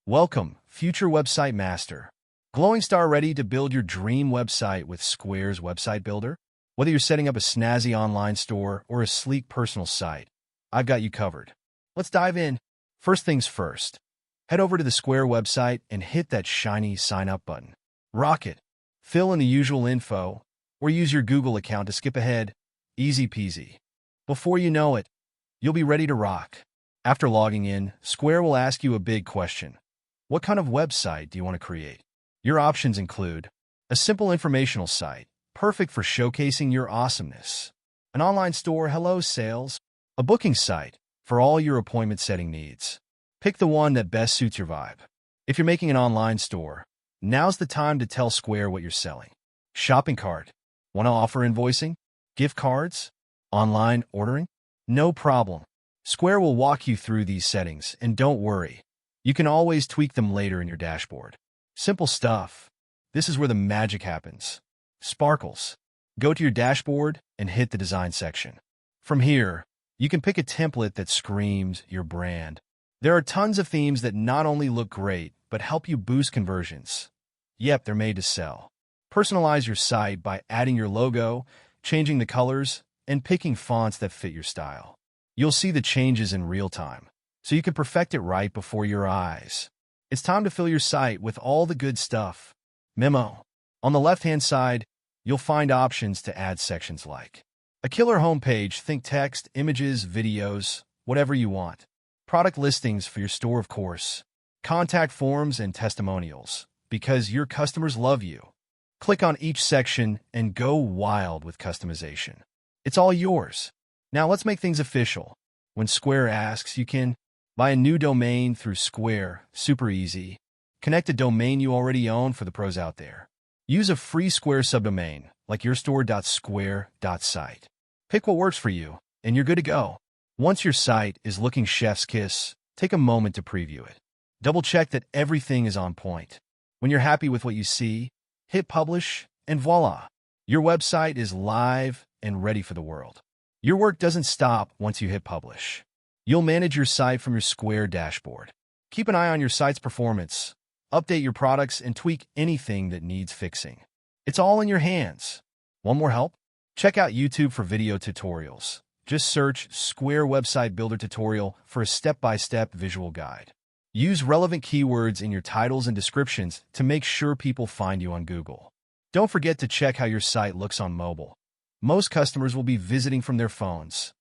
Welcome, future website master. Glowing star ready to build your dream website with Square's website builder? Whether you're setting up a snazzy online store or a sleek personal site, I've got you covered. Let's dive in. First things first, head over to the Square website and hit that shiny sign up button. Rock it. Fill in the usual info or use your Google account to skip ahead. Easy peasy. Before you know it, you'll be ready to rock. After logging in, Square will ask you a big question. What kind of website do you want to create? Your options include a simple informational site, perfect for showcasing your awesomeness, an online store, hello sales, a booking site for all your appointment setting needs. Pick the one that best suits your vibe. If you're making an online store, now's the time to tell Square what you're selling. Shopping cart. Want to offer invoicing? Gift cards? Online ordering? No problem. Square will walk you through these settings, and don't worry, you can always tweak them later in your dashboard. Simple stuff. This is where the magic happens. Sparkles. Go to your dashboard and hit the design section. From here, you can pick a template that screams your brand. There are tons of themes that not only look great, but help you boost conversions. Yep, they're made to sell. Personalize your site by adding your logo, changing the colors, and picking fonts that fit your style. You'll see the changes in real time, so you can perfect it right before your eyes. It's time to fill your site with all the good stuff. Memo. On the left-hand side, you'll find options to add sections like a killer homepage, think text, images, videos, whatever you want. Product listings for your store, of course. Contact forms and testimonials, because your customers love you. Click on each section and go wild with customization. It's all yours. Now let's make things official. When Square asks, you can buy a new domain through Square. Super easy. Connect a domain you already own for the pros out there. Use a free Square subdomain, like yourstore.square.site. Pick what works for you, and you're good to go. Once your site is looking chef's kiss, take a moment to preview it. Double-check that everything is on point. When you're happy with what you see, hit publish, and voila! Your website is live and ready for the world. Your work doesn't stop once you hit publish. You'll manage your site from your Square dashboard. Keep an eye on your site's performance, update your products, and tweak anything that needs fixing. It's all in your hands. Want more help? Check out YouTube for video tutorials. Just search Square Website Builder Tutorial for a step-by-step visual guide. Use relevant keywords in your titles and descriptions to make sure people find you on Google. Don't forget to check how your site looks on mobile. Most customers will be visiting from their phones,